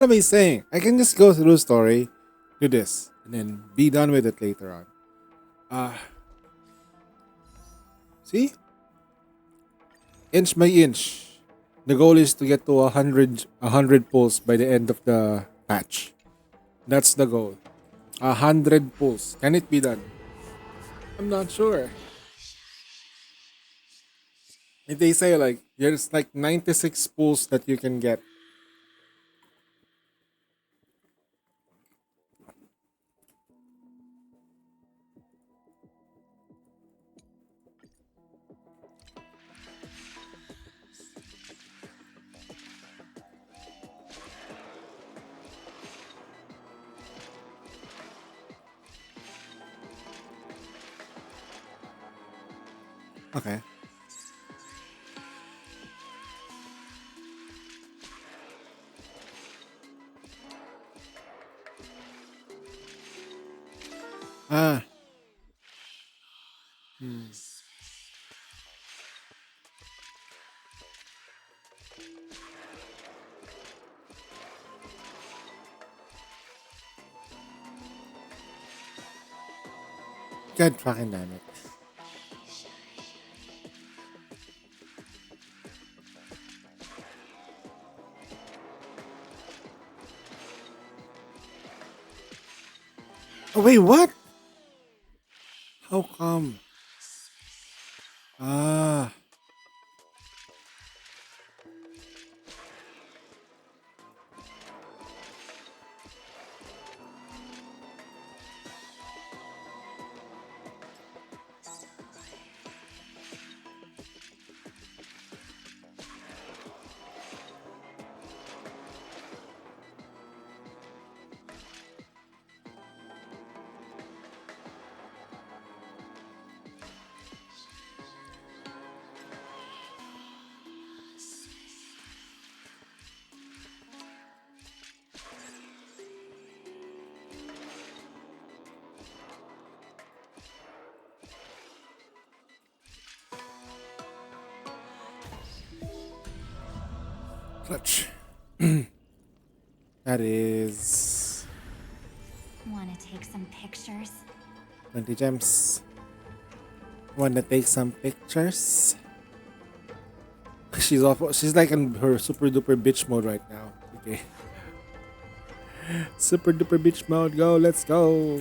What am I saying? I can just go through the story, do this, and then be done with it later on. Uh, see? Inch by inch. The goal is to get to a hundred pulls by the end of the patch. That's the goal. 100 pulls. Can it be done? I'm not sure. If they say like there's like 96 pulls that you can get. Okay. Ah. Hmm. God fucking damn it. Oh wait, what? How come? Ah. Clutch. That is Wanna take some pictures? 20 gems. Wanna take some pictures? She's off. She's like in her super duper bitch mode right now. Okay. Super duper bitch mode. Go. Let's go.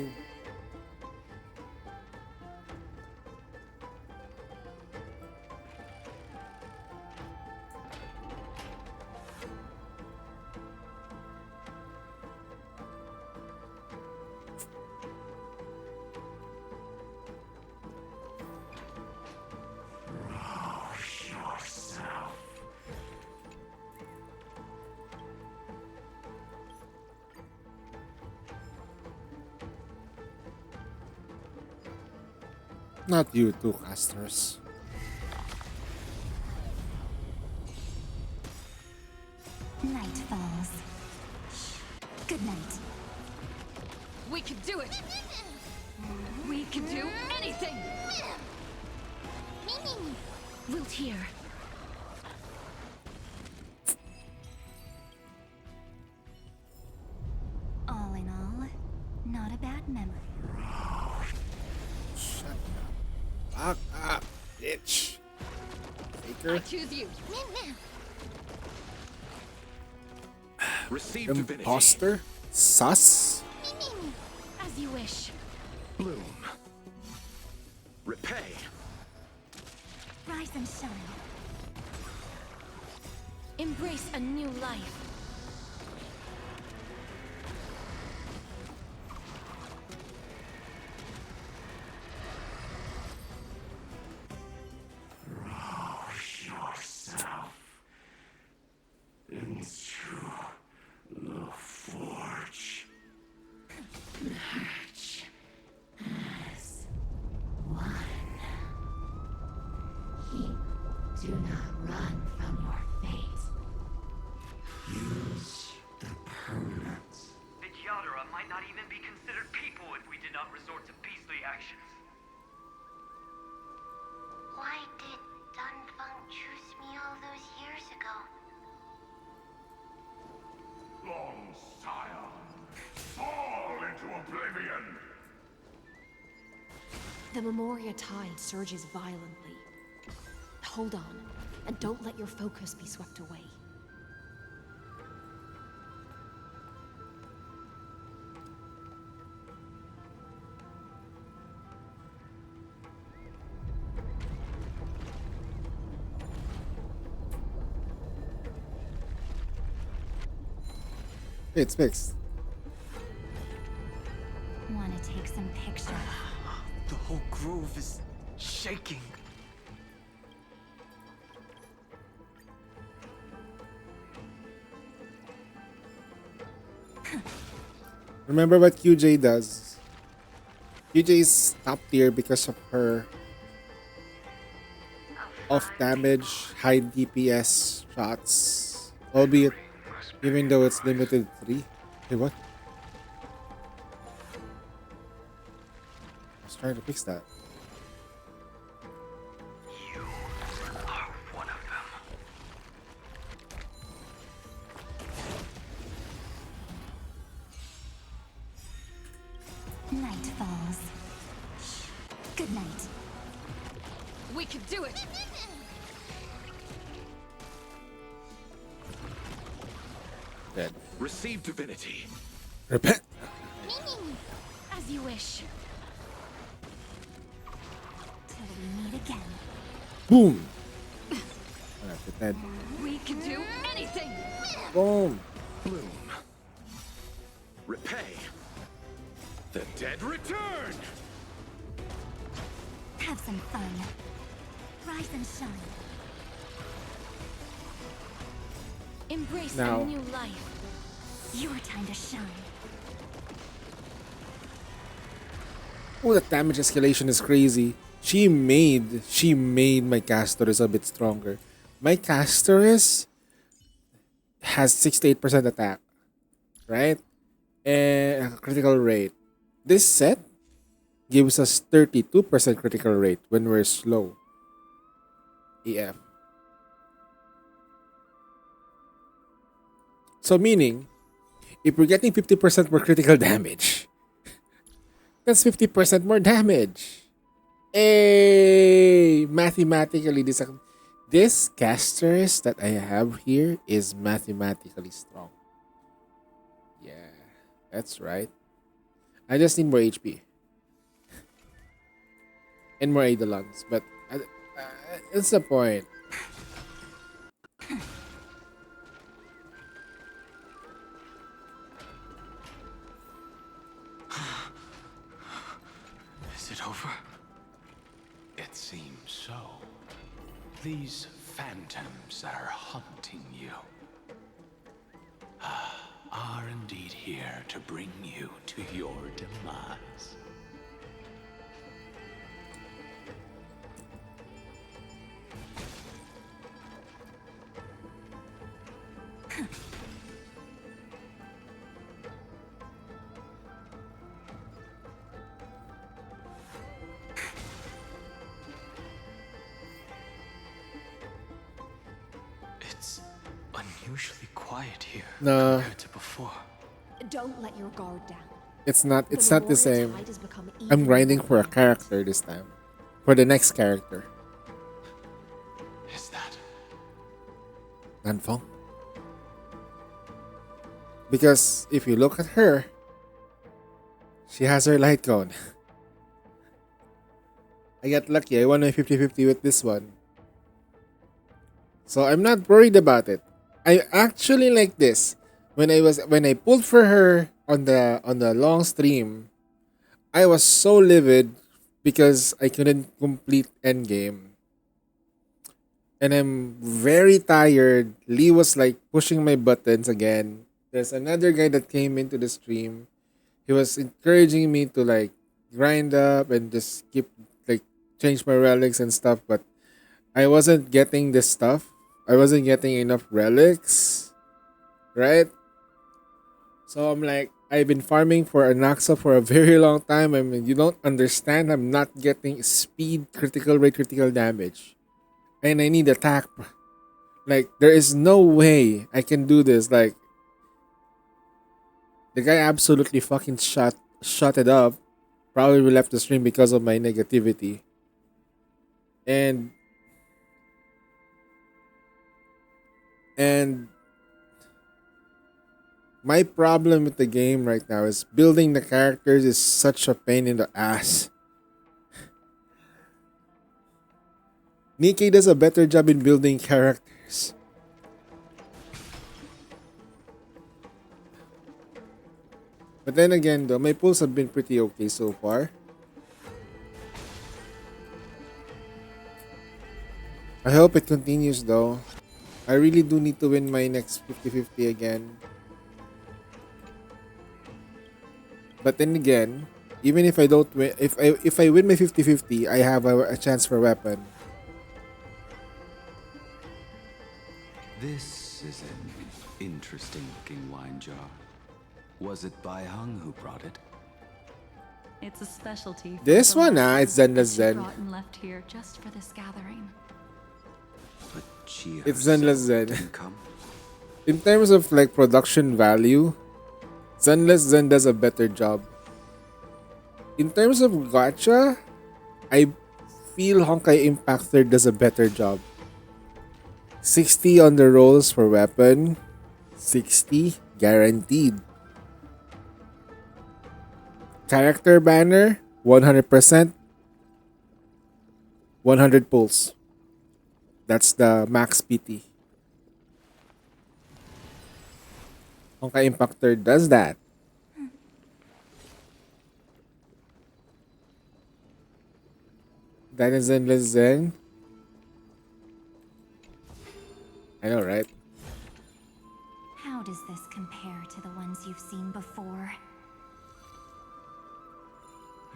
Not you two casters. Night falls. Good night. We can do it! We can do anything! Wilt here. All in all, not a bad memory. Shut the fuck up, bitch. I Faker. choose you. Receive divinity. Imposter. Sus. As you wish. Bloom. Repay. Rise and shine. Embrace a new life. Yourself into the forge. March as one. Do not run from your fate. Use the permanent. The Yadara might not even be considered people if we did not resort to beastly actions. Why did Dunfeng choose me all those years ago? long, sire. Fall into oblivion. The Memoria tide surges violently. Hold on, and don't let your focus be swept away. It's fixed. Want to take some pictures? The whole grove is shaking. Remember what QJ does? QJ is top tier because of her off damage, high DPS shots. Albeit, even though it's limited 3. Hey, what? I was trying to fix that. You are one of them. Night falls. Good night. We can do it! Dead. Receive divinity. Repent! As you wish. Till we meet again. Boom! Alright, dead. We can do anything! Boom! Bloom. Repay. The dead return. Have some fun. Rise and shine. Embrace Now. a new life. Your time to shine. Oh, the damage escalation is crazy. She made my Castoris a bit stronger. My Castoris has 68% attack, right? And a critical rate. This set gives us 32% critical rate when we're slow. EF. So meaning, if we're getting 50% more critical damage, that's 50% more damage. Hey, mathematically, this casters that I have here is mathematically strong. Yeah, that's right. I just need more HP and more Eidolons, but it's the point. Is it over? It seems so. These phantoms that are hunting you are indeed here to bring you to your demise. It's unusually quiet here No, compared to before. Don't let your guard down. it's not. It's not the Memoria same. tide has become I'm even grinding more for a violent. character this time. For the next character. Is that Nanfong. Because if you look at her, she has her light cone. I got lucky. I won my 50-50 with this one. So I'm not worried about it. I actually like this. When I pulled for her on the long stream, I was so livid because I couldn't complete endgame. And I'm very tired. Lee was like pushing my buttons again. There's another guy that came into the stream. He was encouraging me to like grind up and just keep like change my relics and stuff, but I wasn't getting this stuff. I wasn't getting enough relics. Right? So I'm like, I've been farming for Anaxa for a very long time. I mean, you don't understand. I'm not getting speed, critical rate, critical damage. And I need attack. Like, there is no way I can do this. Like, The guy absolutely fucking shut it up. Probably left the stream because of my negativity. And and my problem with the game right now is building the characters is such a pain in the ass. Nikkei does a better job in building characters. But then again though, my pulls have been pretty okay so far. I hope it continues though. I really do need to win my next 50-50 again. But then again, even if I don't win, if I win my 50-50, I have a chance for weapon. This is an interesting looking wine jar. Was it Bai Hung who brought it? It's a specialty. for This the one, lasses it's Zen that Less she Zen. brought and left here just for this gathering. But she It's Zenless herself Zen. didn't come. In terms of like production value, Zenless Zen does a better job. In terms of gacha, I feel Honkai Impactor does a better job. 60 on the rolls for weapon, 60 guaranteed. Character banner, 100%, 100 pulls. That's the max PT. Honkai Impactor does that. That is Endless Zen. I know, right? How does this compare to the ones you've seen before?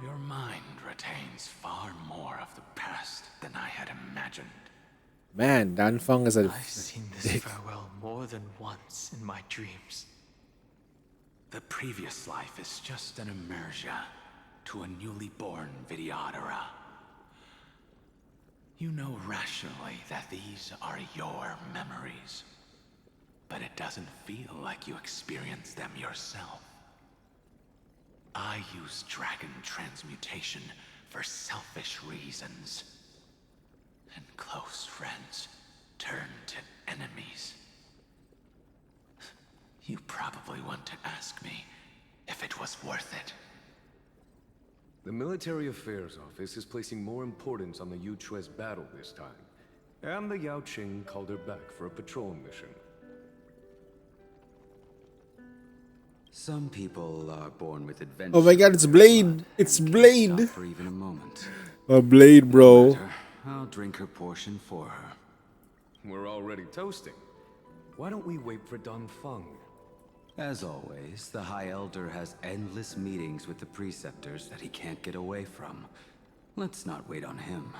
Your mind retains far more of the past than I had imagined. Man, Danfeng is a I've seen this farewell more than once in my dreams. The previous life is just an immersion to a newly born Vidyadhara. You know rationally that these are your memories, but it doesn't feel like you experienced them yourself. I use dragon transmutation for selfish reasons, and close friends turn to enemies. You probably want to ask me if it was worth it. The Military Affairs Office is placing more importance on the Yuchue's battle this time. And the Yaoqing called her back for a patrol mission. Some people are born with adventure. Oh my god, it's Blade! It's Blade! Stop for even a moment. A Blade, bro. I'll drink her portion for her. We're already toasting. Why don't we wait for Danfeng? As always, the High Elder has endless meetings with the Preceptors that he can't get away from. Let's not wait on him.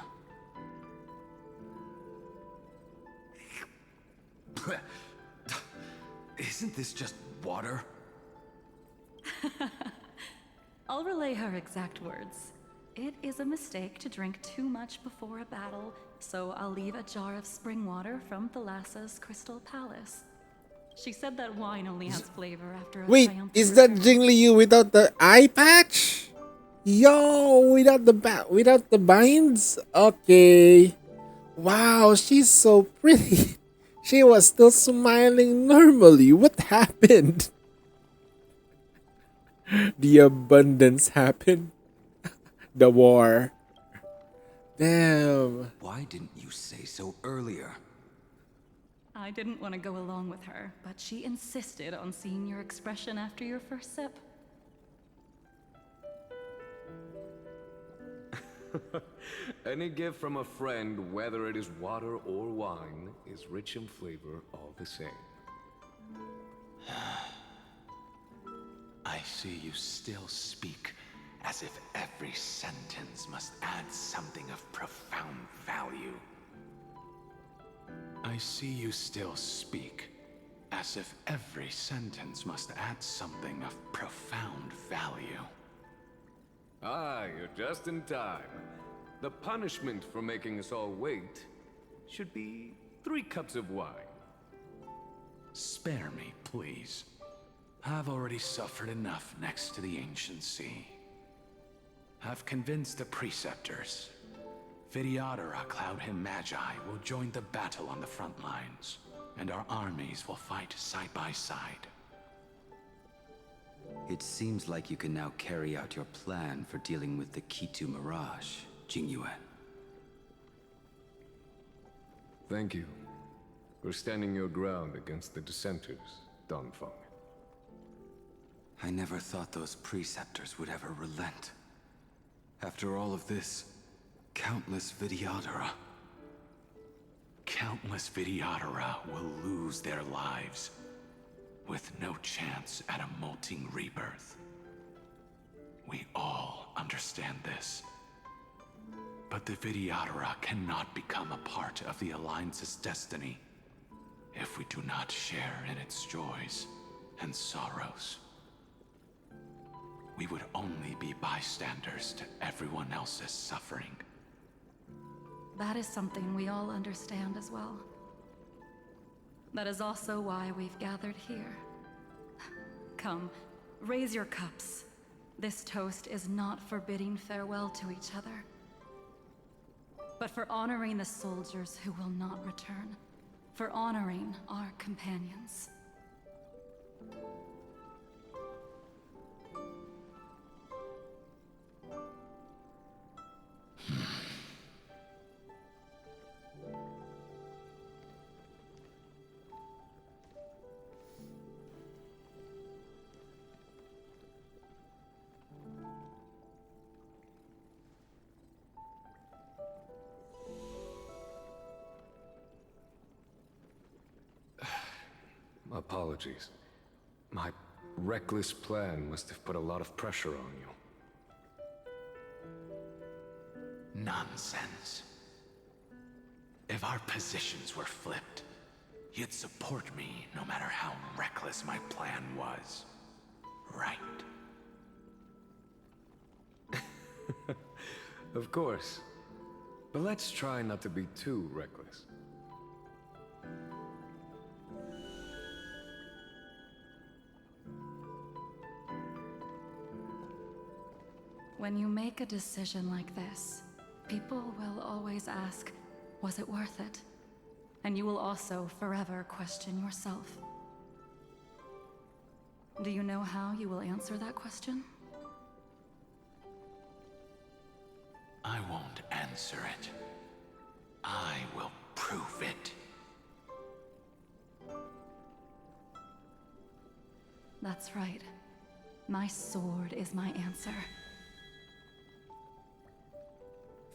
Isn't this just water? I'll relay her exact words. It is a mistake to drink too much before a battle, so I'll leave a jar of spring water from Thalassa's Crystal Palace. She said that wine only has flavor after a Wait, triumphant is that return. Jingli without the eye patch? Yo, without the binds? Okay. Wow, she's so pretty. She was still smiling normally. What happened? The abundance happened. The war. Damn. Why didn't you say so earlier? I didn't want to go along with her, but she insisted on seeing your expression after your first sip. Any gift from a friend, whether it is water or wine, is rich in flavor all the same. I see you still speak as if every sentence must add something of profound value. I see you still speak as if every sentence must add something of profound value. Ah, you're just in time. The punishment for making us all wait should be 3 cups of wine. Spare me, please. I've already suffered enough next to the ancient sea. I've convinced the preceptors. Vidyadhara, Cloud Him Magi, will join the battle on the front lines, and our armies will fight side by side. It seems like you can now carry out your plan for dealing with the Kitu Mirage, Jingyuan. Thank you for standing your ground against the dissenters, Dongfeng. I never thought those preceptors would ever relent. After all of this, countless Vidyadhara. Countless Vidyadhara will lose their lives, with no chance at a molting rebirth. We all understand this. But the Vidyadhara cannot become a part of the Alliance's destiny if we do not share in its joys and sorrows. We would only be bystanders to everyone else's suffering. That is something we all understand as well. That is also why we've gathered here. Come, raise your cups. This toast is not for bidding farewell to each other, but for honoring the soldiers who will not return, for honoring our companions. Apologies. My reckless plan must have put a lot of pressure on you. Nonsense. If our positions were flipped, you'd support me no matter how reckless my plan was. Right? Of course. But let's try not to be too reckless. When you make a decision like this, people will always ask, was it worth it? And you will also forever question yourself. Do you know how you will answer that question? I won't answer it. I will prove it. That's right. My sword is my answer.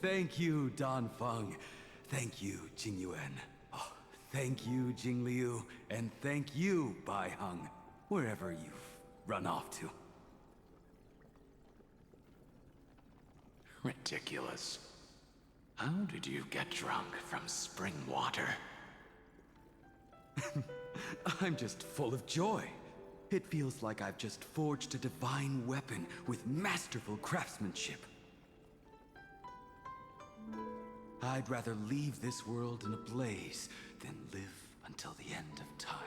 Thank you, Dongfeng. Thank you, Jingyuan. Oh, thank you, Jingliu. And thank you, Baiheng, wherever you've run off to. Ridiculous. How did you get drunk from spring water? I'm just full of joy. It feels like I've just forged a divine weapon with masterful craftsmanship. I'd rather leave this world in a blaze than live until the end of time.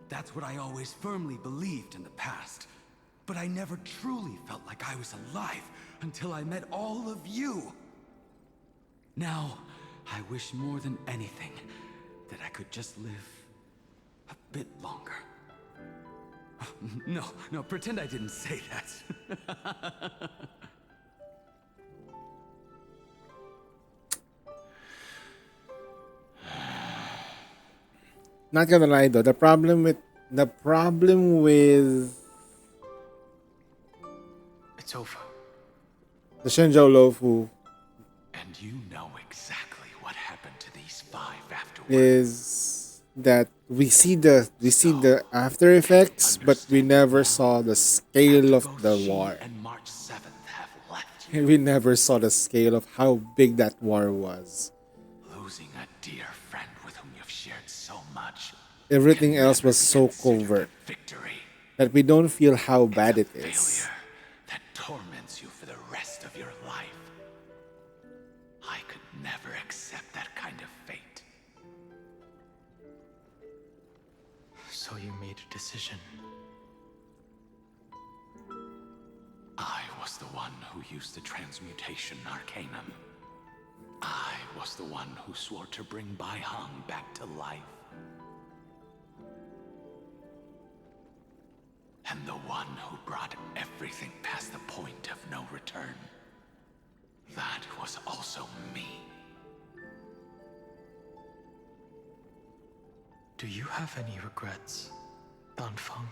That's what I always firmly believed in the past. But I never truly felt like I was alive until I met all of you. Now, I wish more than anything that I could just live a bit longer. No, pretend I didn't say that. Not gonna lie though, the problem with It's over. the Shenzhou Lofu And you know exactly what happened to these five afterwards. is that we see the after effects, but we never saw the scale of the war. And March 7th have left And we never saw the scale of how big that war was. losing a dear friend with whom you've shared so much. Everything can else never was be so considered covert a victory. that we don't feel how bad it It's a is. failure that torments you for the rest of your life. I could never accept that kind of fate. So you made a decision. was the one who used the transmutation arcanum. I was the one who swore to bring Bai Hong back to life. And the one who brought everything past the point of no return. That was also me. Do you have any regrets, Danfeng?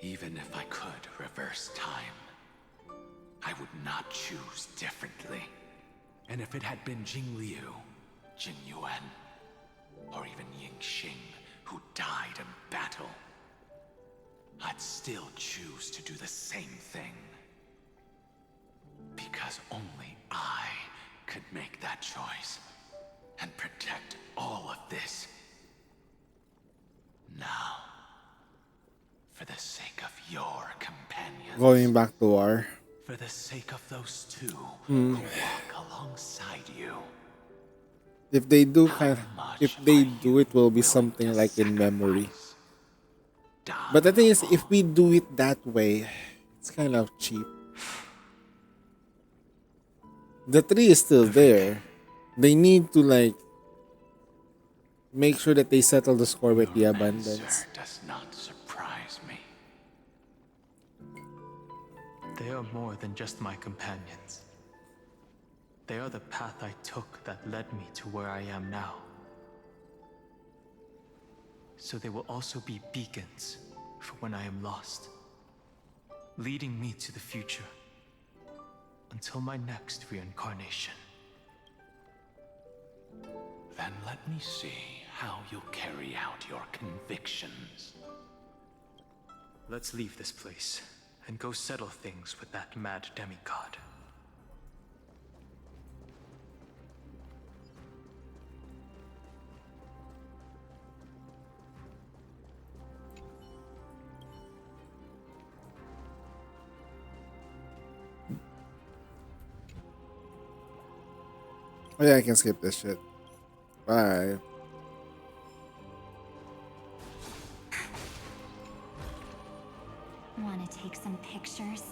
Even if I could reverse time, I would not choose differently. And if it had been Jing Liu, Jing Yuan, or even Ying Xing who died in battle, I'd still choose to do the same thing. Because only I could make that choice and protect all of this. Now, for the sake of your companions. Going back to war. For the sake of those two who walk alongside you. If they do if they are do, you it will be willing something to like in memory. sacrifice? But the thing is, if we do it that way, it's kind of cheap. The tree is still there. They need to like make sure that they settle the score with the Your abundance. answer does not surprise me. They are more than just my companions. They are the path I took that led me to where I am now. So they will also be beacons for when I am lost, leading me to the future until my next reincarnation. Then let me see how you'll carry out your convictions. Let's leave this place and go settle things with that mad demigod. Oh yeah, I can skip this shit. Bye. Want to take some pictures?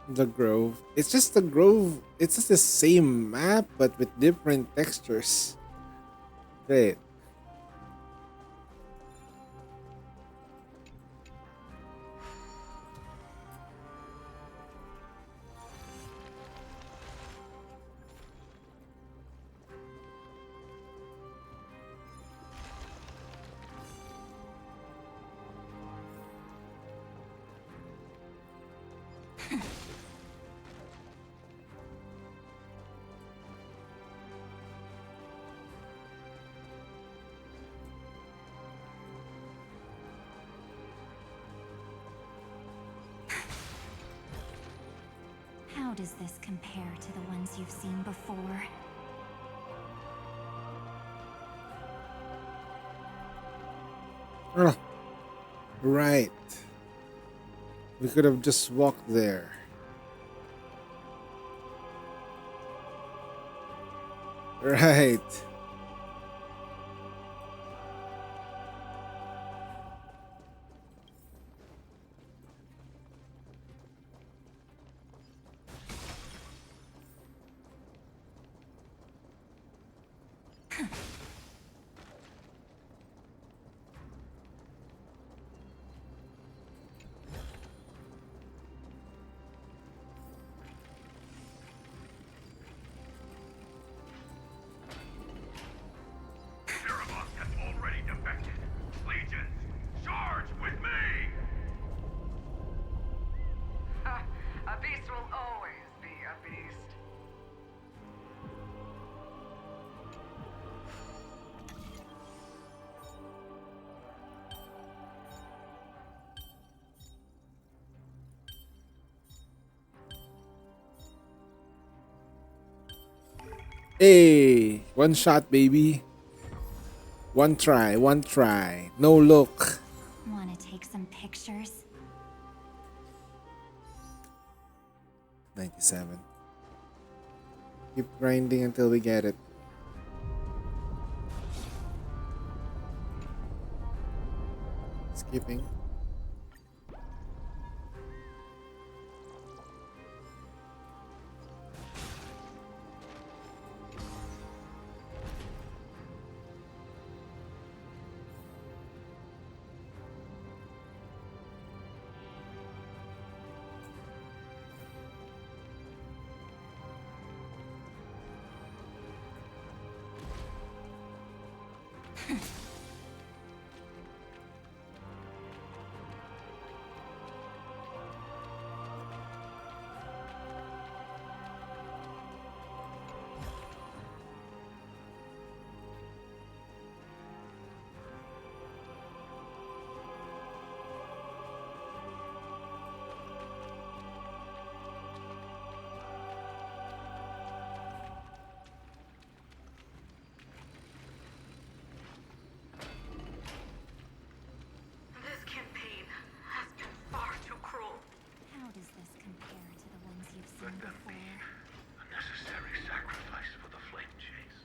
The Grove. It's just the Grove. It's just the same map, but with different textures. Great. How does this compare to the ones you've seen before? Oh, right. We could have just walked there. Right. Shirabok has already defected. Legions, charge with me! A beast will always be a beast. Hey, one shot, baby. One try. No look. Wanna take some pictures? 97. Keep grinding until we get it. Skipping. This campaign has been far too cruel. How does this compare to the ones you've seen before? A necessary sacrifice for the flame chase.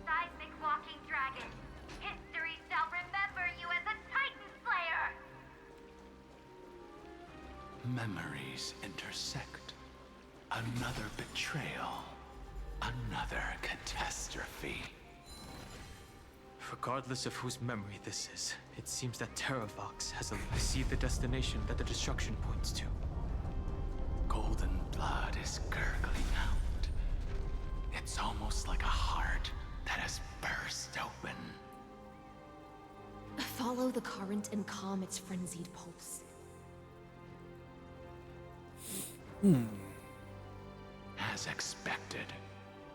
Seismic walking dragon. History shall remember you as a Titan Slayer. Memories intersect. Another betrayal. Another catastrophe. Regardless of whose memory this is, it seems that Terravox has I see the destination that the destruction points to. Golden blood is gurgling out. It's almost like a heart that has burst open. Follow the current and calm its frenzied pulse. As expected,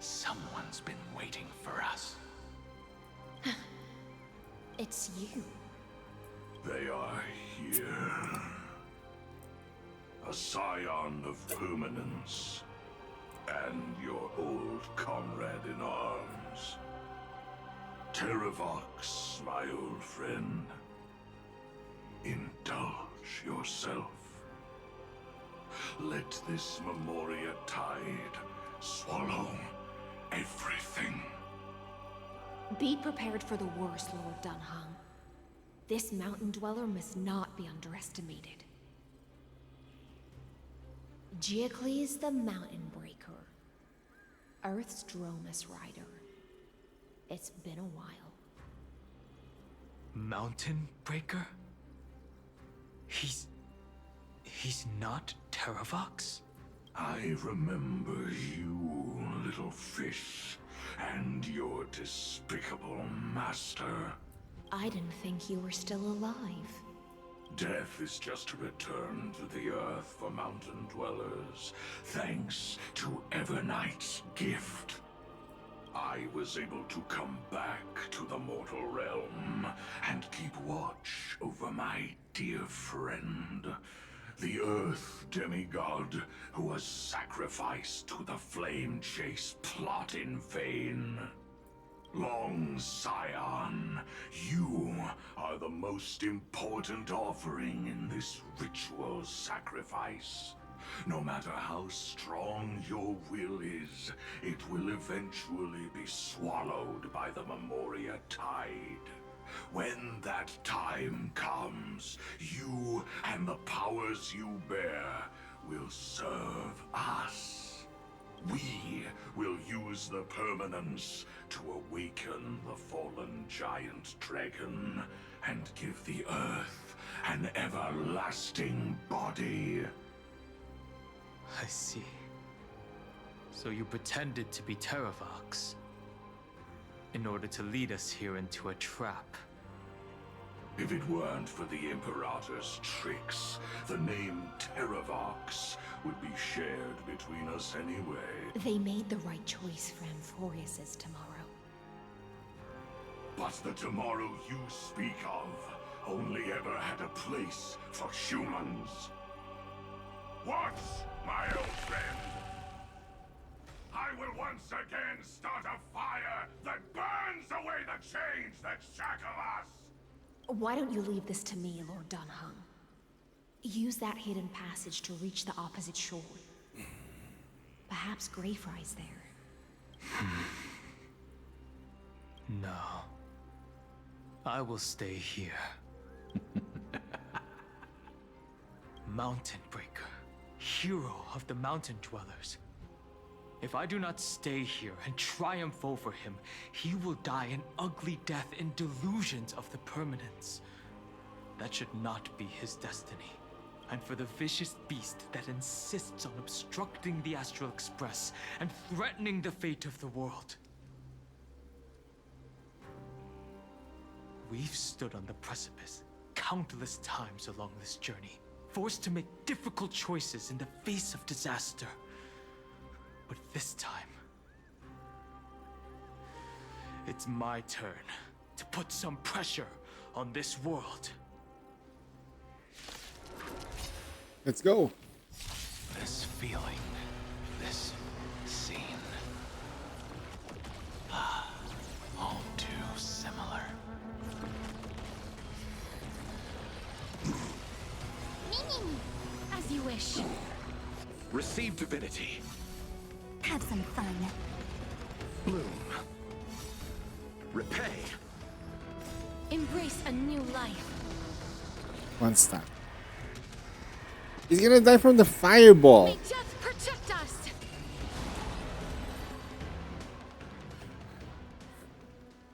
someone's been waiting for us. It's you. They are here. A scion of permanence. And your old comrade in arms. Terravox, my old friend. Indulge yourself. Let this Memoria tide swallow everything. Be prepared for the worst, Lord Dunhung. This mountain dweller must not be underestimated. Geocles the Mountain Breaker. Earth's Dromus Rider. It's been a while. Mountain Breaker? He's not Terravox? I remember you, little fish, and your despicable master. I didn't think you were still alive. Death is just a return to the earth for mountain dwellers, thanks to Evernight's gift. I was able to come back to the mortal realm and keep watch over my dear friend, the Earth demigod who was sacrificed to the flame chase plot in vain. Long Scion, you are the most important offering in this ritual sacrifice. No matter how strong your will is, it will eventually be swallowed by the Memoria tide. When that time comes, you and the powers you bear will serve us. We will use the permanence to awaken the fallen giant dragon and give the earth an everlasting body. I see. So you pretended to be Terravox in order to lead us here into a trap. If it weren't for the Imperator's tricks, the name Terravox would be shared between us anyway. They made the right choice for Amphorius's tomorrow. But the tomorrow you speak of only ever had a place for humans. What, my old friend? I will once again start a fire that burns away the chains that shackle us! Why don't you leave this to me, Lord Dunhung? Use that hidden passage to reach the opposite shore. Perhaps Greyfry's there. No. I will stay here. Mountain Breaker, hero of the Mountain Dwellers. If I do not stay here and triumph over him, he will die an ugly death in delusions of the permanence. That should not be his destiny. And for the vicious beast that insists on obstructing the Astral Express and threatening the fate of the world. We've stood on the precipice countless times along this journey, forced to make difficult choices in the face of disaster. But this time, it's my turn to put some pressure on this world. Let's go. This feeling, this scene. All too similar. As you wish. Receive divinity. Have some fun. Bloom. Repay. Embrace a new life. One stop. He's gonna die from the fireball. May death protect us.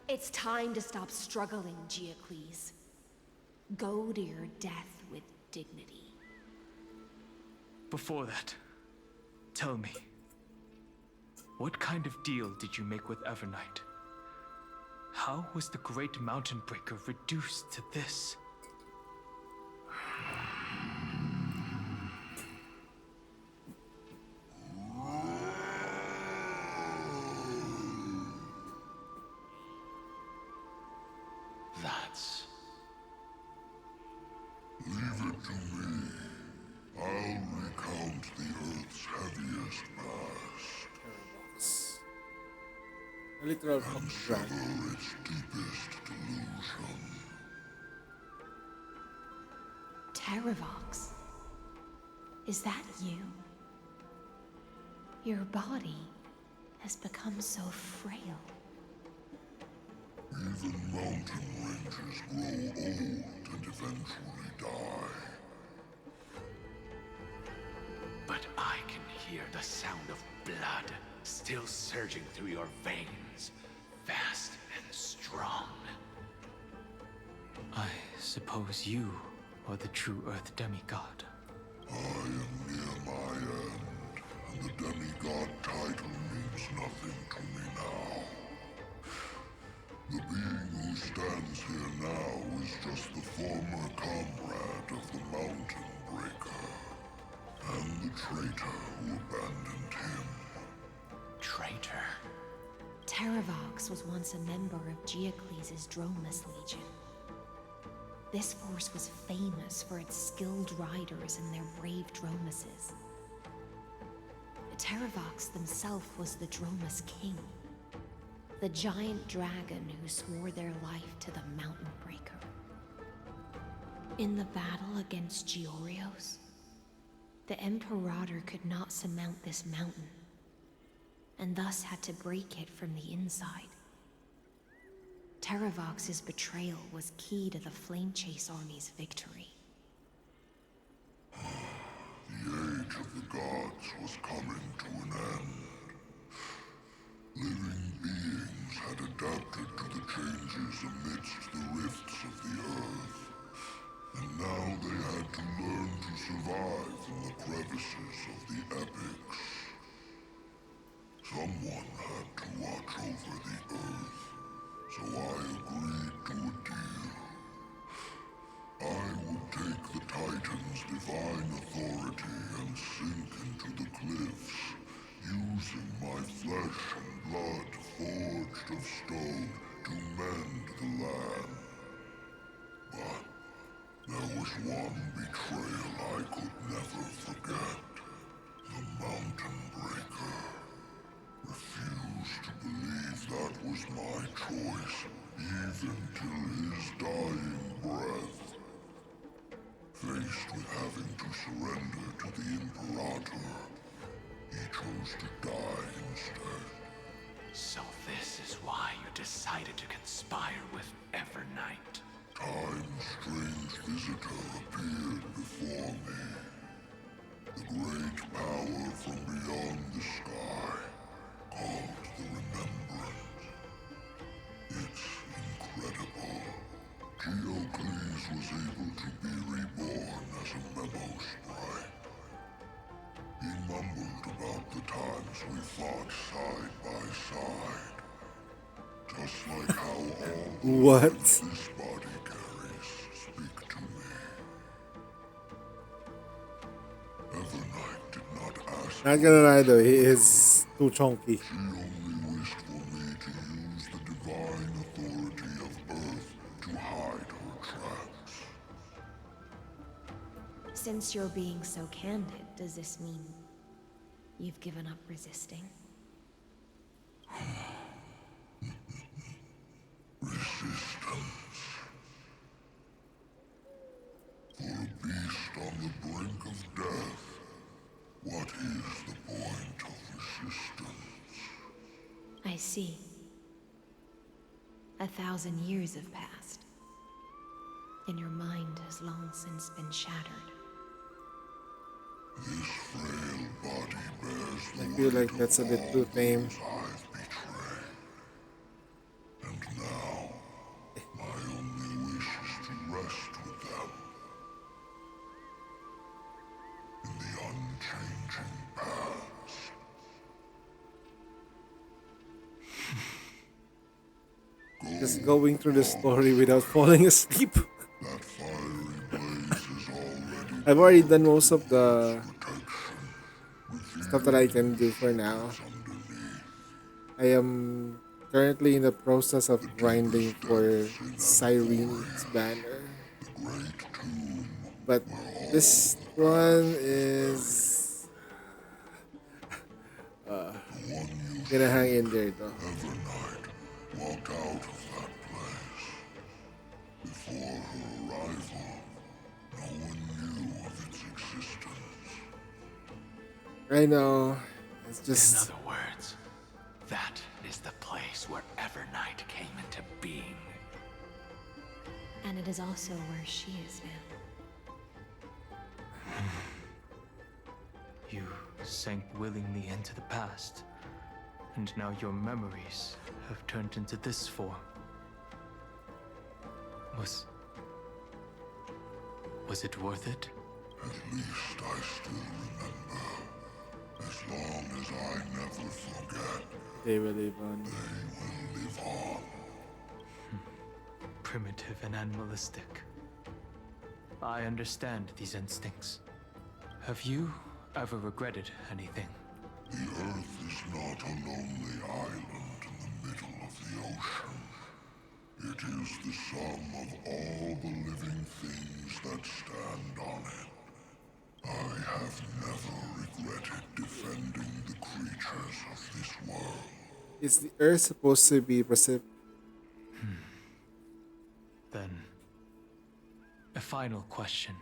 It's time to stop struggling, Geocles. Go to your death with dignity. Before that, tell me, what kind of deal did you make with Evernight? How was the Great Mountain Breaker reduced to this? That's... Leave it to me. I'll recount the Earth's heaviest past. A literal And drag. sever its deepest delusion. Terravox? Is that you? Your body has become so frail. Even mountain ranges grow old and eventually die. But I can hear the sound of blood still surging through your veins, fast and strong. I suppose you are the true Earth demigod. I am near my end, and the demigod title means nothing to me now. The being who stands here now is just the former comrade of the Mountain Breaker, and the traitor who abandoned him. Traitor? Terravox was once a member of Geocles' Dromus Legion. This force was famous for its skilled riders and their brave Dromuses. Terravox himself was the Dromus King, the giant dragon who swore their life to the Mountain Breaker. In the battle against Georios, the Imperator could not surmount this mountain, and thus had to break it from the inside. Terravox's betrayal was key to the Flame Chase Army's victory. The age of the gods was coming to an end. Living beings had adapted to the changes amidst the rifts of the earth, and now they had to learn to survive in the crevices of the epics. Someone had to watch over the Earth, so I agreed to a deal. I would take the Titan's divine authority and sink into the cliffs, using my flesh and blood forged of stone to mend the land. But there was one betrayal I could never forget. The Mountain Breaker refused to believe that was my choice, even till his dying breath. Faced with having to surrender to the Imperator, he chose to die instead. So this is why you decided to conspire with Evernight. Time's strange visitor appeared before me. The great power from beyond the sky, called the Remembrance. It's incredible. Geocles was able to be reborn as a memo sprite. He mumbled about the times we fought side by side. Just like how all the What? lives this body carries speak to me. Evernight did not ask Not gonna lie though, he is too chunky. She only wished for me to use the divine authority of Earth to hide her tracks. Since you're being so candid, does this mean you've given up resisting? Resistance. For a beast on the brink of death, what is the point of resistance? I see. 1,000 years have passed, and your mind has long since been shattered. This frail body bears the I feel like weight that's a of bit all too tame. those I've betrayed. And now, my only wish is to rest with them. In the unchanging past. Just going through the story without falling asleep. That fiery blaze is already I've already done most of the protection. stuff that I can do for now. I am currently in the process of grinding for Cyrene's banner. But this one is gonna hang in there though. Evernight walked out of that place. Before her arrival, no one knew of its existence. I know. It's In just other words, that is the place where Evernight came into being. And it is also where she is now. You sank willingly into the past, and now your memories have turned into this form. Was it worth it? At least I still remember. As long as I never forget, they will live on. they will live on. Primitive and animalistic. I understand these instincts. Have you ever regretted anything? The Earth is not a lonely island in the middle of the ocean. It is the sum of all the living things that stand on it. I have never regretted defending the creatures of this world. Is the Earth supposed to be Then, a final question.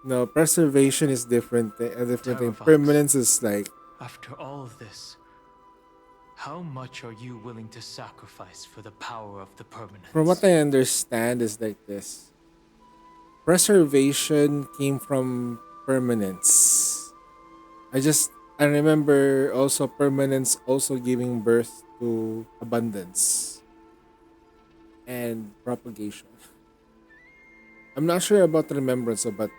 No, preservation is different. A different thing. Terravox. Permanence is like After all of this, how much are you willing to sacrifice for the power of the permanence? from what I understand is like this. Preservation came from permanence. I remember also permanence also giving birth to abundance and propagation. I'm not sure about remembrance, but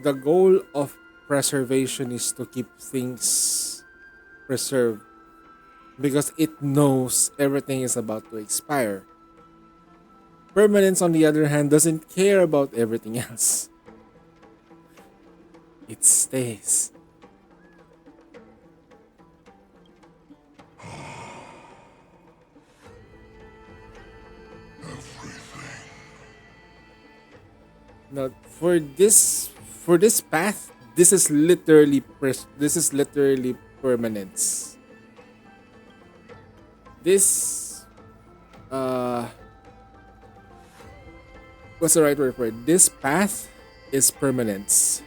the goal of preservation is to keep things preserved because it knows everything is about to expire. Permanence, on the other hand, doesn't care about everything else. It stays. Now, for this path, this is literally permanence. This what's the right word for it? This path is permanence.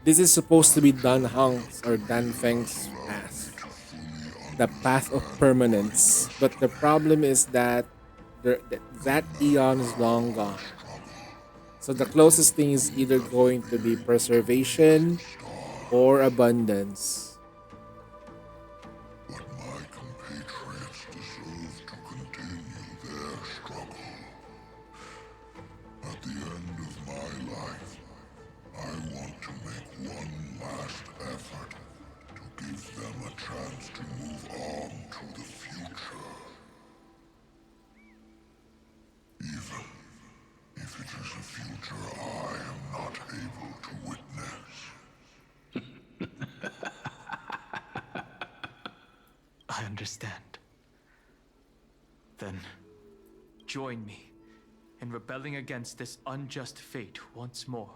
This is supposed to be Dan Hang's or Dan Feng's path. The path of permanence. But the problem is that that eon is long gone. So the closest thing is either going to be preservation or abundance. But my compatriots deserve to continue their struggle. At the end of my life, I want to make one last effort to give them a chance to move on to the future. Even if it is a future I am not able to witness. I understand. Then, join me in rebelling against this unjust fate once more.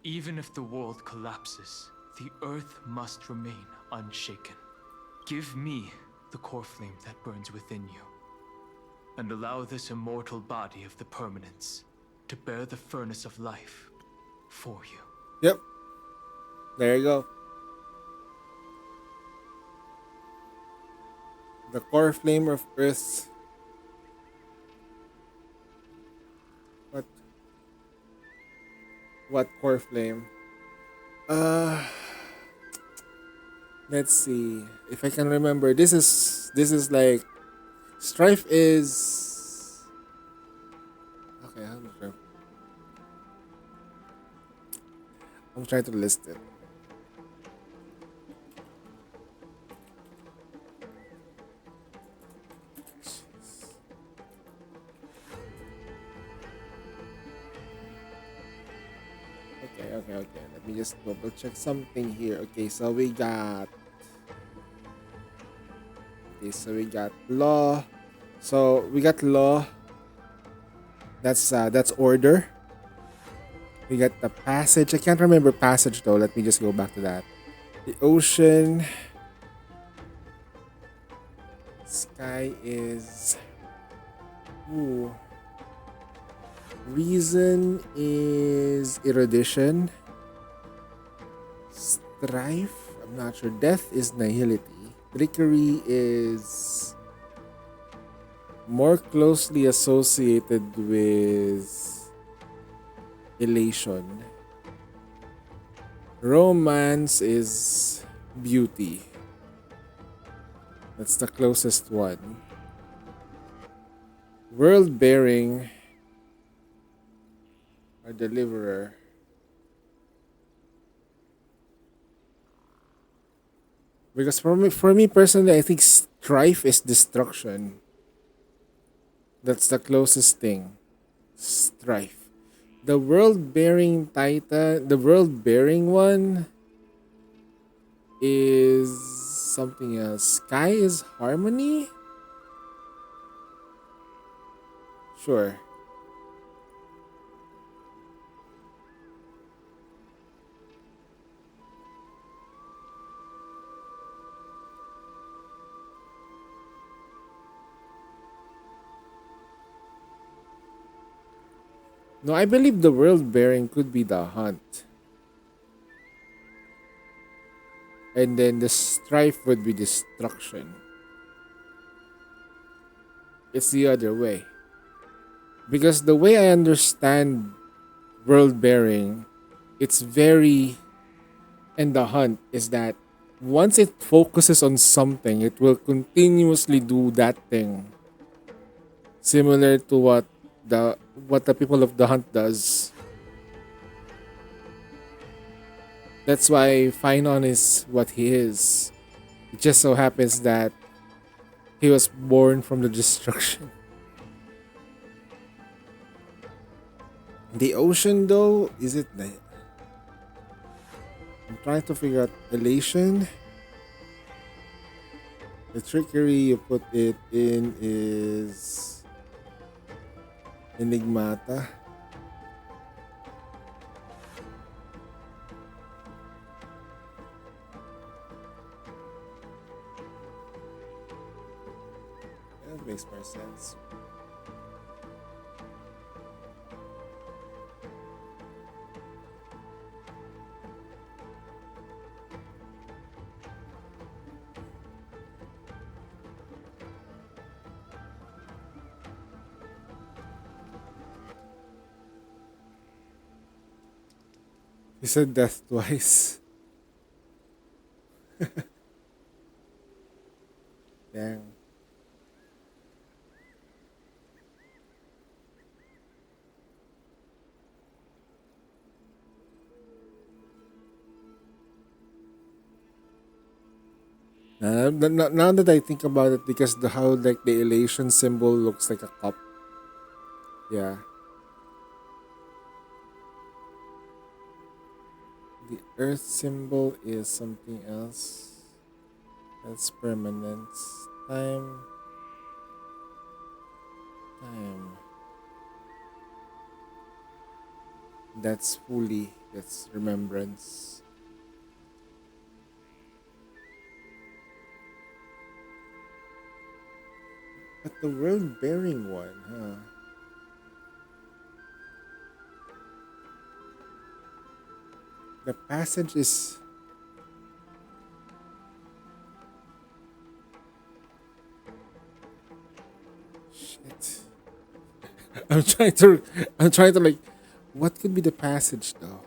Even if the world collapses, the Earth must remain unshaken. Give me the core flame that burns within you, and allow this immortal body of the permanence to bear the furnace of life for you. Yep. There you go. The core flame of Earth. What core flame? Let's see if I can remember. This is like strife is okay. I'm trying to list it. Okay. Let me just double check something here. Okay, so we got law. So we got law. That's order. We got the passage. I can't remember passage though. Let me just go back to that. The ocean. Sky is. Ooh. Reason is erudition. Strife, I'm not sure. Death is nihility. Trickery is more closely associated with elation. Romance is beauty. That's the closest one. World bearing, a deliverer. Because for me personally, I think strife is destruction. That's the closest thing. Strife. The world bearing titan, the world bearing one is something else. Sky is harmony? Sure. No, I believe the world bearing could be the hunt. And then the strife would be destruction. It's the other way. Because the way I understand world bearing, it's very. And the hunt is that once it focuses on something, it will continuously do that thing. Similar to what the people of the hunt does. That's why Finon is what he is. It just so happens that he was born from the destruction. The ocean, though, is it? I'm trying to figure out elation. The trickery you put it in is enigmata. That makes more sense. He said death twice. Dang. Now that I think about it, because the how like the elation symbol looks like a cup. Yeah. The earth symbol is something else. That's permanence. Time. Time. That's fully. That's remembrance. But the world bearing one, huh? The passage is. Shit. I'm trying to like, what could be the passage though?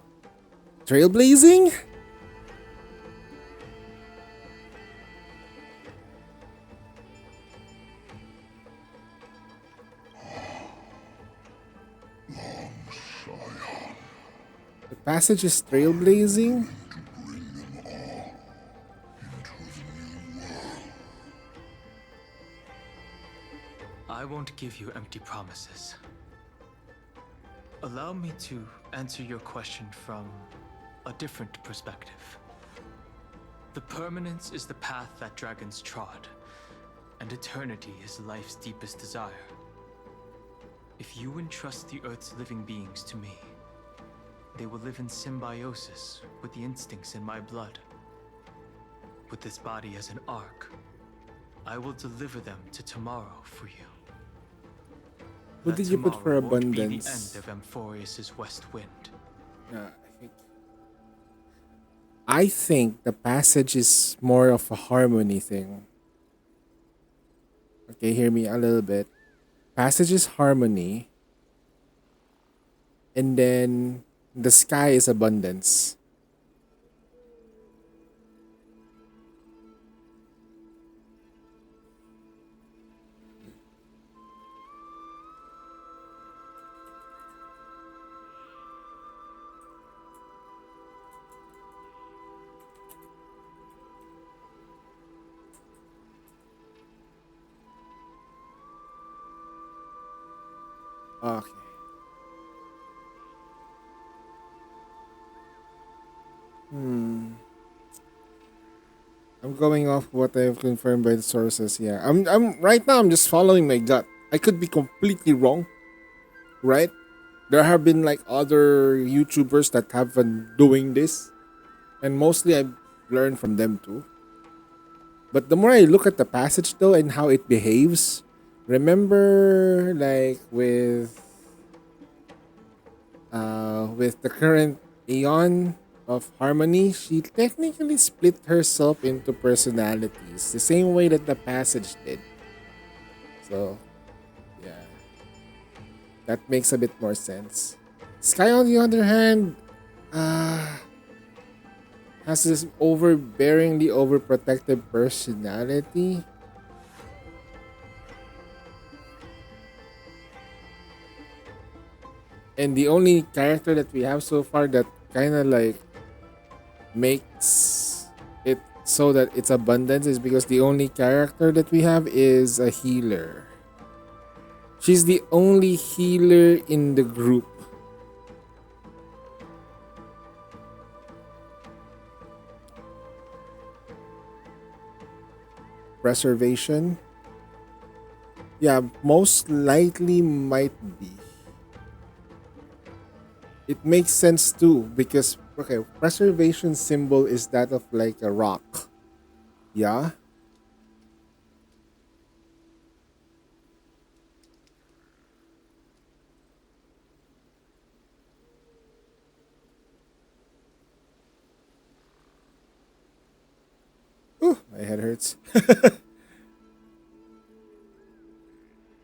Trailblazing? The passage is trailblazing? I won't give you empty promises. Allow me to answer your question from a different perspective. The permanence is the path that dragons trod, and eternity is life's deepest desire. If you entrust the Earth's living beings to me, they will live in symbiosis with the instincts in my blood. With this body as an ark, I will deliver them to tomorrow for you. What did you put for abundance? Won't be the end of Amphorius's west wind. I think the passage is more of a harmony thing. Okay, hear me a little bit. Passage is harmony, and then the sky is abundance. Okay. I'm going off what I've confirmed by the sources. Yeah, I'm right now. I'm just following my gut. I could be completely wrong, right? There have been like other YouTubers that have been doing this, and mostly I've learned from them too. But the more I look at the passage though and how it behaves, remember like with the current Aeon of Harmony, she technically split herself into personalities, the same way that the passage did. So, yeah, that makes a bit more sense. Sky, on the other hand, has this overbearingly overprotective personality. And the only character that we have so far that kind of like makes it so that it's abundance is because the only character that we have is a healer. She's the only healer in the group. Preservation. Yeah, most likely might be. It makes sense too because okay, preservation symbol is that of like a rock. Yeah. Ooh, my head hurts.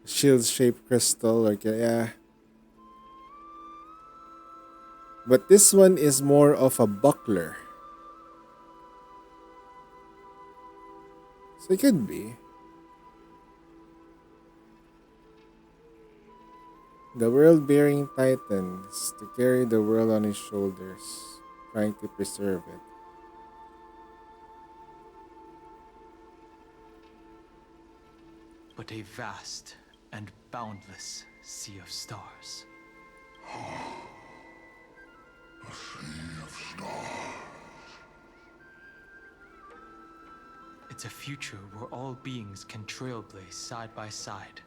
Shield shaped crystal, okay, yeah. But this one is more of a buckler. So it could be. The world bearing titans to carry the world on his shoulders, trying to preserve it. But a vast and boundless sea of stars. A sea of stars. It's a future where all beings can trailblaze side by side.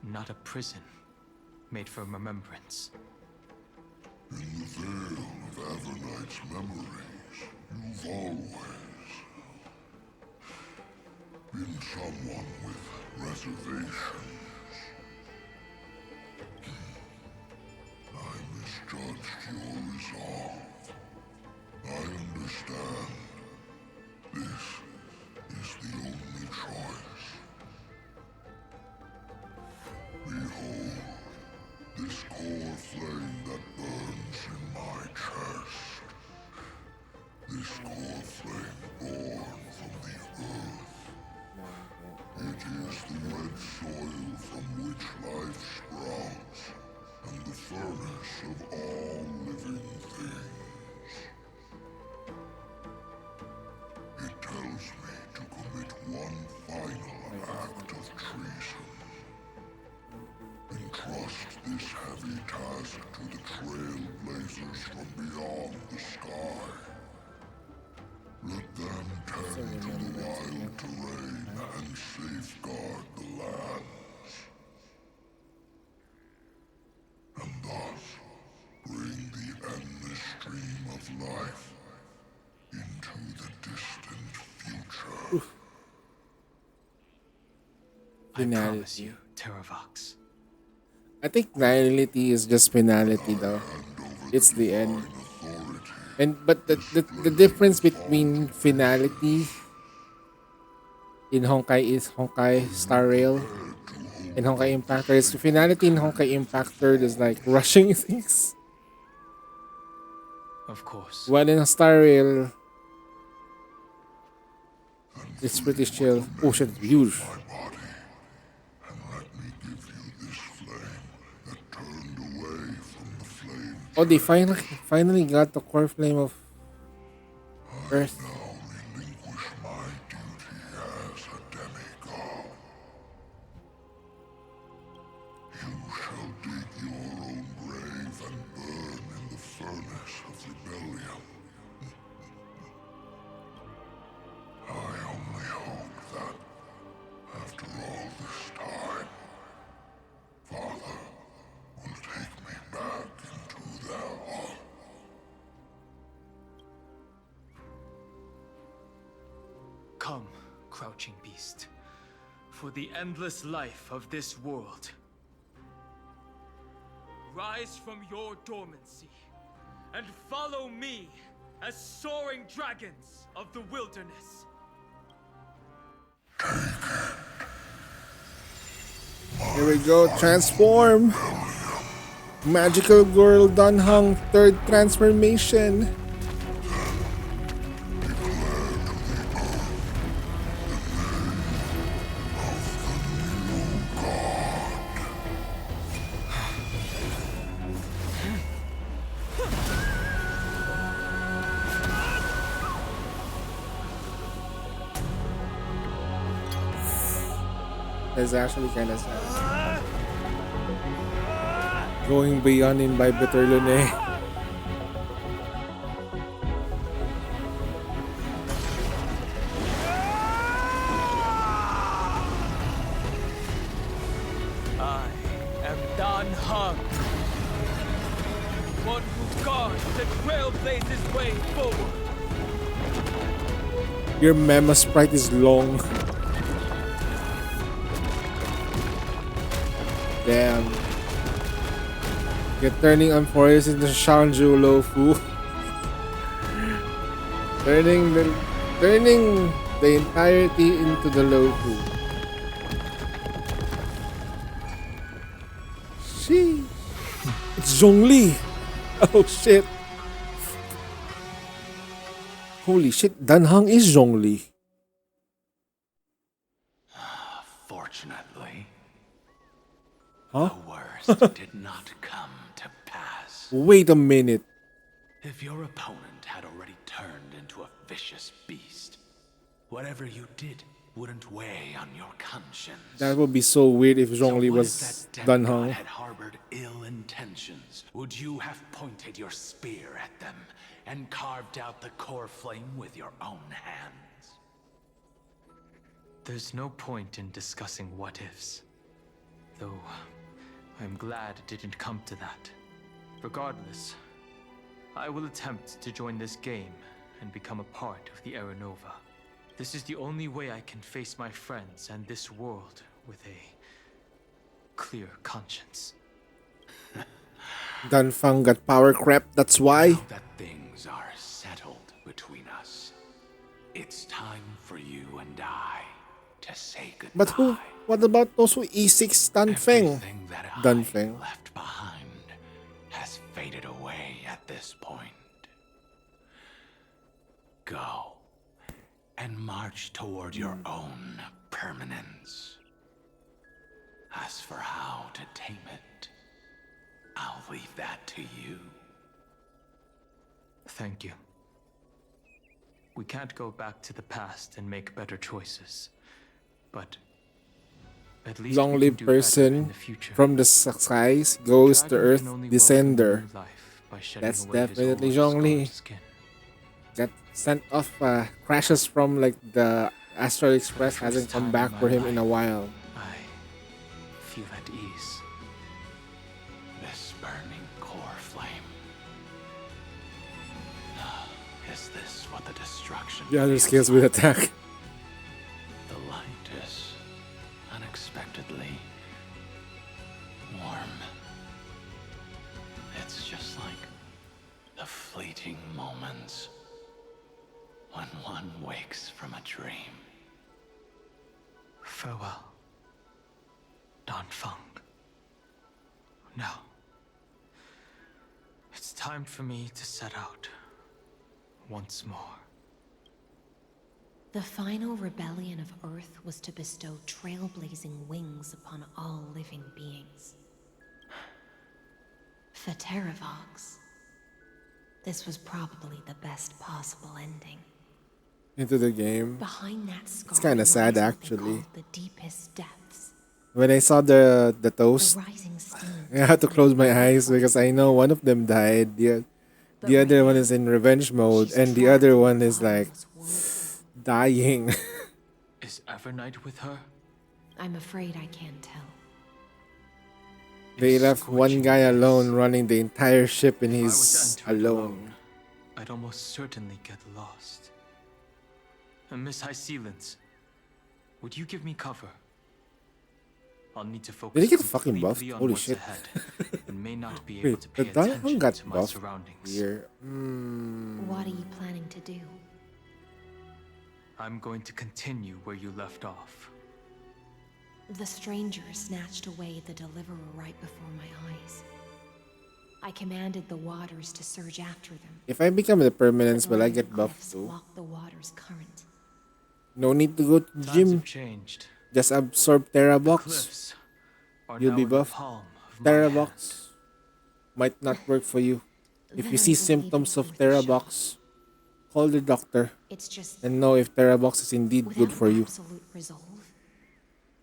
Not a prison made for remembrance. In the veil of Avernight's memories, you've always been someone with reservations. I misjudged your resolve. I understand. This is the only choice. Behold, this core flame that burns in my chest. This core flame born from the earth. It is the red soil from which life sprouts, and the furnace of all living things. It tells me to commit one final act of treason. Entrust this heavy task to the trailblazers from beyond the sky. Let them tend to the wild terrain and safeguard the lands. And thus bring the endless stream of life into the distant future. I promise you, Terravox. I think nihility is just finality though. It's the end. And but the difference between finality in Honkai is Honkai Star Rail and Honkai Impactor is finality in Honkai Impactor is like rushing things. Of course. While in Star Rail it's pretty chill. Oh shit, it's huge. Oh, they finally got the core flame of Earth. Relinquish my duty as a demigod. You shall dig your own grave and burn in the furnace of rebellion. I only hope that, after all this time, Father will take me back into their heart. Come, crouching beast, for the endless life of this world. Rise from your dormancy, and follow me as soaring dragons of the wilderness. Here we go, transform! Magical Girl Dunhung, third transformation. That's actually kind of sad. Going beyond in by Bitter Lune. I am Dan Heng, one who guards and trailblazes way forward. Your mema sprite is long. Damn. You're turning Amphorius into Shanju Lofu. turning the entirety into the Lofu. Sheesh. It's Zhongli. Oh shit. Holy shit, Danhang is Zhongli. Fortunately, Huh? the worst did not come to pass. Wait a minute. If your opponent had already turned into a vicious beast, whatever you did wouldn't weigh on your conscience. That would be so weird if Zhongli So what was if that Danhang. demigod had harbored ill intentions? Would you have pointed your spear at them and carved out the core flame with your own hands? There's no point in discussing what ifs. Though, I'm glad it didn't come to that. Regardless, I will attempt to join this game and become a part of the Era Nova. This is the only way I can face my friends and this world with a clear conscience. Danfang got power crap, that's why. Now that things are settled between us, it's time for you and I to say goodbye. But who? What about those who E6 Danfeng? Everything that I Danfeng. left behind has faded away at this point. Go and march toward your own permanence. As for how to tame it, I'll leave that to you. Thank you. We can't go back to the past and make better choices. But at least Long we live can do better in person the future. from the skies goes to Dragon earth can only welcome descender. new life by shedding That's away his definitely old Zhongli. scarred skin. Got sent off crashes from like the Astral Express For the hasn't first come time back in for my him in a life, while. I feel at ease. This burning core flame. Is this what the destruction The other feels skills with like? attack. The light is unexpectedly warm. It's just like the fleeting moments when one wakes from a dream. Farewell, Danfeng. Now, it's time for me to set out once more. The final rebellion of Earth was to bestow trailblazing wings upon all living beings. For Terravox, this was probably the best possible ending. Into the game. Behind that scar, kinda sad, lies what they actually. call the deepest depths. When I saw the The toast, rising steam. I had to close my eyes because I know one of them died. The other one is in revenge mode, and the other one is like dying. Is Evernight with her? I'm afraid I can't tell. They Is left one Scorching guy Blaze. alone running the entire ship, and If I were to he's enter it alone. I'd almost certainly get lost. And Miss High Sealants, would you give me cover? I'll need to focus Did he get fucking completely buffed? on Holy what's shit. ahead, and may not be able Wait, to the pay Danhang attention got to my buffed surroundings. here. What are you planning to do? I'm going to continue where you left off. The stranger snatched away the deliverer right before my eyes. I commanded the waters to surge after them. If I become the permanence, will I But get the buffed cliffs too? blocked the water's current. No need to go to the Times gym. have changed. Just absorb Terrabox. Cliffs are You'll now be in the buffed. palm of my hand. Terrabox might not work for you. If Then you I see believe symptoms it's of worth a shot. Terrabox, call the doctor It's just and know if Terrabox is indeed good without for you. absolute resolve.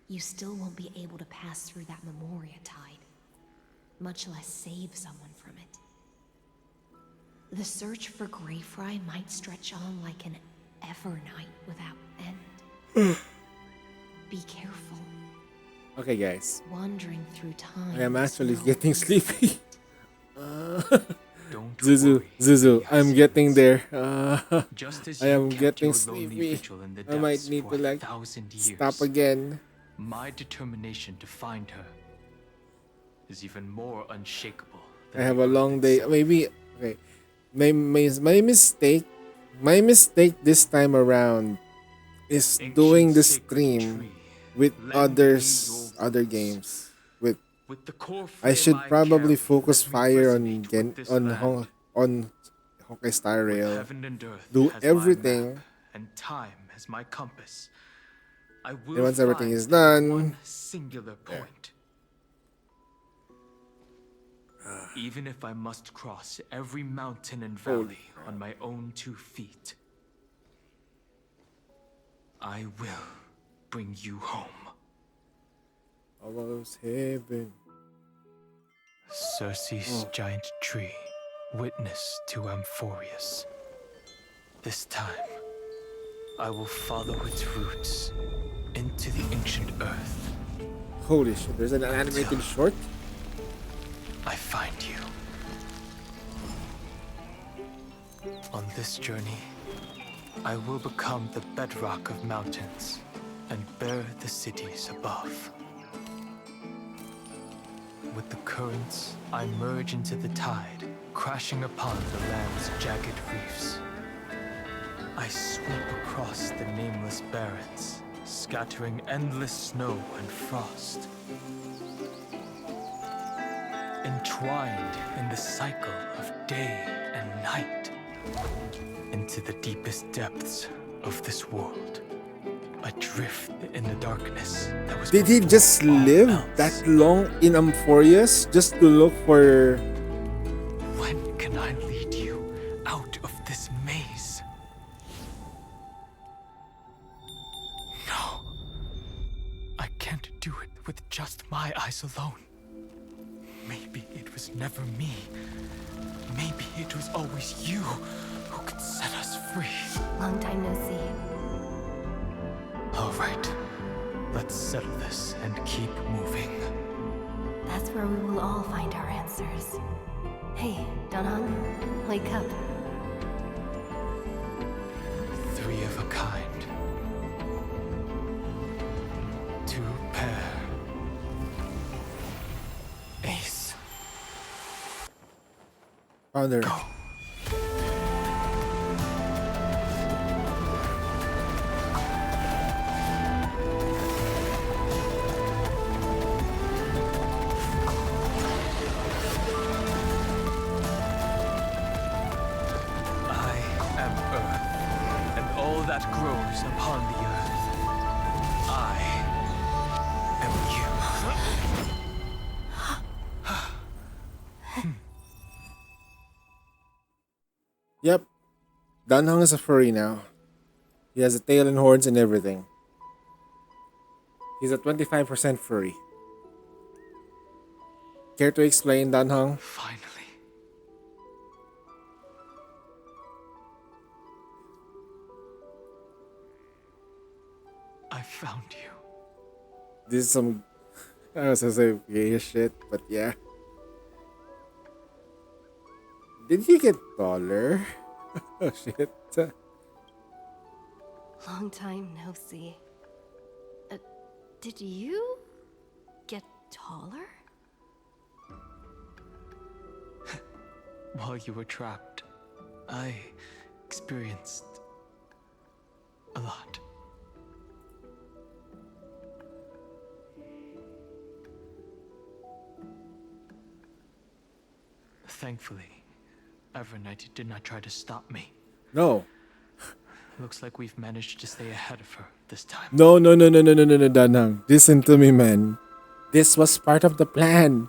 you still won't be able to pass through that Memoria tide, much less save someone from it. The search for Greyfry might stretch on like an evernight without end. Be careful. Okay, guys. Wandering through time. I am actually is no getting easy sleepy. Don't Zuzu, worry, Zuzu, I'm getting there. Just as I you am kept getting your lonely sleepy. vigil in the I might depths need for to like 1,000 stop years, again. my determination to find her is even more unshakable I than have the a earth long day. itself. Maybe okay. My mistake. My mistake this time around is Ancient doing the sacred stream tree, with lend me other your games. With With the core I flame should probably carry, focus let me fire on resonate with this land. On Honkai Star With Rail. heaven and earth Do as everything. my map and time as my compass, I And will once everything find is done, one singular point. Even if I must cross every mountain and valley on my own 2 feet, I will bring you home. almost heaven. Circe's giant tree, witness to Amphorius. This time, I will follow its roots into the ancient earth. Holy shit! There's an animated short. I find you. On this journey, I will become the bedrock of mountains and bear the cities above. With the currents, I merge into the tide, crashing upon the land's jagged reefs. I sweep across the nameless barrens, scattering endless snow and frost. Entwined in the cycle of day and night, into the deepest depths of this world. Adrift in the darkness that was. Did he just live that long in Amphorius just to look for? When can I lead you out of this maze? No. I can't do it with just my eyes alone. Maybe it was never me. Maybe it was always you who could set us free. Long time no see. All right. Let's settle this and keep moving. That's where we will all find our answers. Hey, Danhong, wake up. 3 of a kind. 2 pair. Ace. Found her. Go. That grows upon the earth. I am you. Yep. Danhong is a furry now. He has a tail and horns and everything. He's a 25% furry. Care to explain, Danhong? Finally. I found you. This is some, I was gonna say gay shit, but yeah. Did you get taller? Oh shit. Long time no see. Did you get taller? While you were trapped, I experienced a lot. Thankfully, Evernight did not try to stop me. No. Looks like we've managed to stay ahead of her this time. No, Danhong. Listen to me, man. This was part of the plan.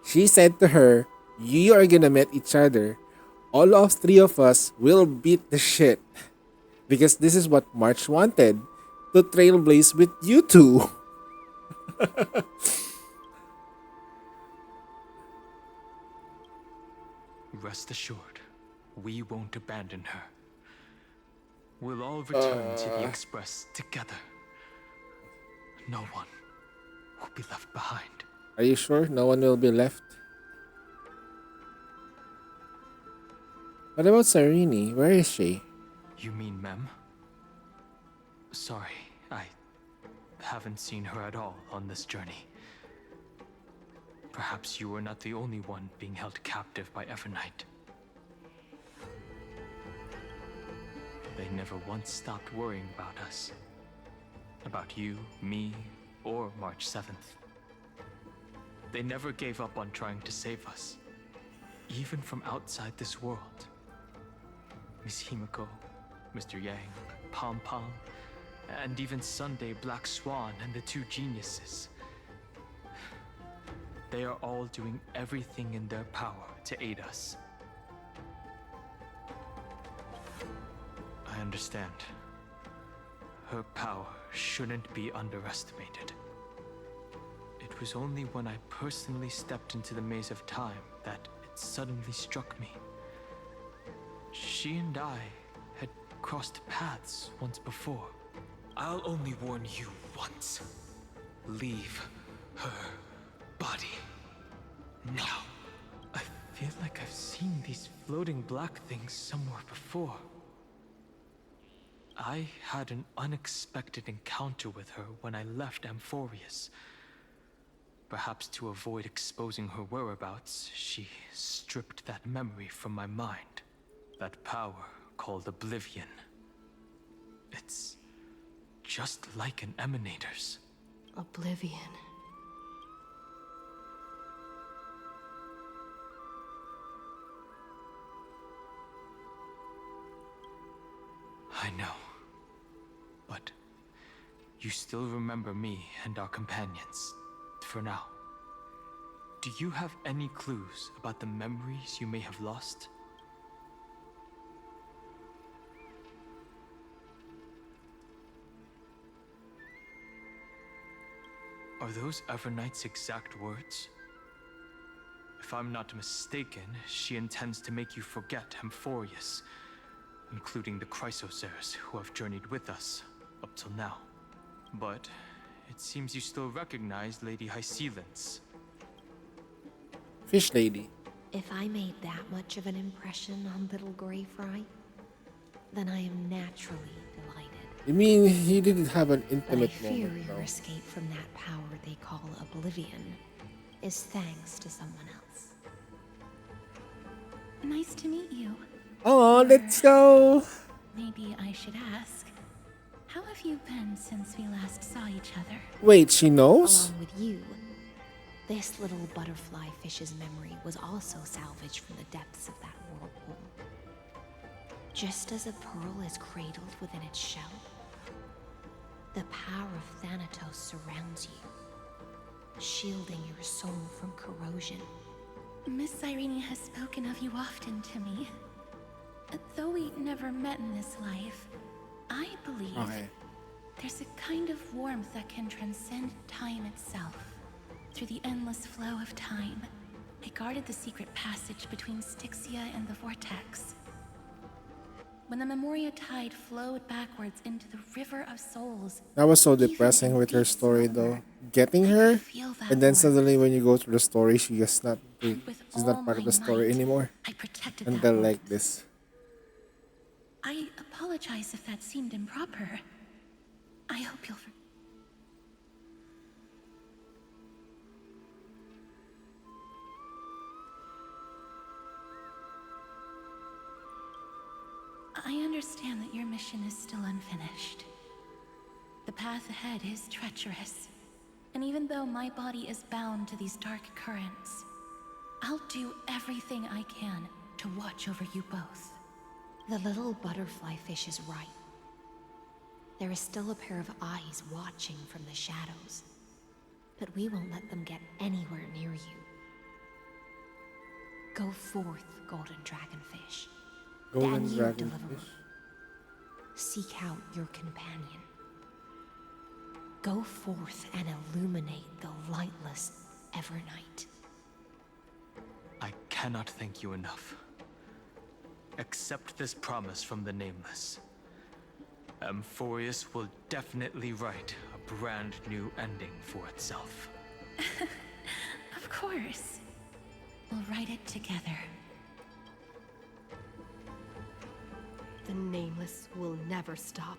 She said to her, you are gonna meet each other. All of 3 of us will beat the shit. Because this is what March wanted. To trailblaze with you 2. Rest assured, we won't abandon her. We'll all return to the Express together. No one will be left behind. Are you sure no one will be left? What about Serene? Where is she? You mean Mem? Sorry, I haven't seen her at all on this journey. Perhaps you were not the only one being held captive by Evernight. They never once stopped worrying about us. About you, me, or March 7th. They never gave up on trying to save us. Even from outside this world. Miss Himiko, Mr. Yang, Pom Pom, and even Sunday Black Swan and the two geniuses. They are all doing everything in their power to aid us. I understand. Her power shouldn't be underestimated. It was only when I personally stepped into the maze of time that it suddenly struck me. She and I had crossed paths once before. I'll only warn you once. Leave her body. Now. I feel like I've seen these floating black things somewhere before. I had an unexpected encounter with her when I left Amphorius. Perhaps to avoid exposing her whereabouts, she stripped that memory from my mind. That power called Oblivion. It's just like an Emanator's. Oblivion. I know. But you still remember me and our companions, for now. Do you have any clues about the memories you may have lost? Are those Evernight's exact words? If I'm not mistaken, she intends to make you forget Amphorius, including the Chrysosaurs who have journeyed with us up till now. But it seems you still recognize Lady Hycelence. Fish lady. If I made that much of an impression on little Greyfry, then I am naturally delighted. You mean he didn't have an But I intimate fear moment, your though? escape from that power they call Oblivion is thanks to someone else. Nice to meet you. Oh, let's go! Maybe I should ask, how have you been since we last saw each other? Wait, she knows? Along with you, this little butterfly fish's memory was also salvaged from the depths of that whirlpool. Just as a pearl is cradled within its shell, the power of Thanatos surrounds you, shielding your soul from corrosion. Miss Irene has spoken of you often to me. Though we never met in this life, I believe there's a kind of warmth that can transcend time itself. Through the endless flow of time, I guarded the secret passage between Styxia and the Vortex. When the Memoria Tide flowed backwards into the River of Souls... That was so depressing with her story, though. Getting her, and then suddenly when you go through the story, she's not part of the story anymore. And they're like this. I apologize if that seemed improper. I hope you'll... I understand that your mission is still unfinished. The path ahead is treacherous. And even though my body is bound to these dark currents, I'll do everything I can to watch over you both. The little butterfly fish is right. There is still a pair of eyes watching from the shadows, but we won't let them get anywhere near you. Go forth, golden dragonfish. Golden Then you deliver. dragonfish. Seek out your companion. Go forth and illuminate the lightless Evernight. I cannot thank you enough. Accept this promise from the Nameless. Amphorius will definitely write a brand new ending for itself. Of course. We'll write it together. The Nameless will never stop.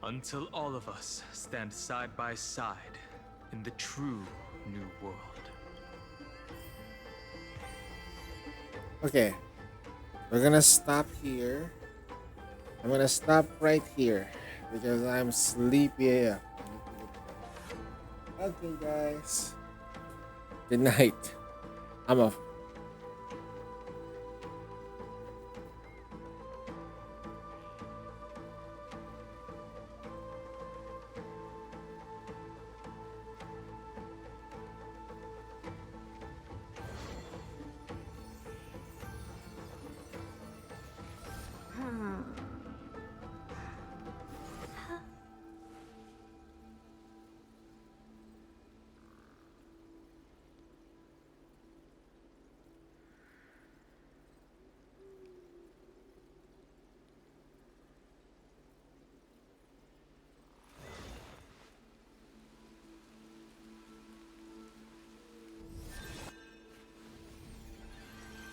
Until all of us stand side by side in the true New World. Okay. We're gonna stop here. I'm gonna stop right here because I'm sleepy. Okay, guys. Good night. I'm off.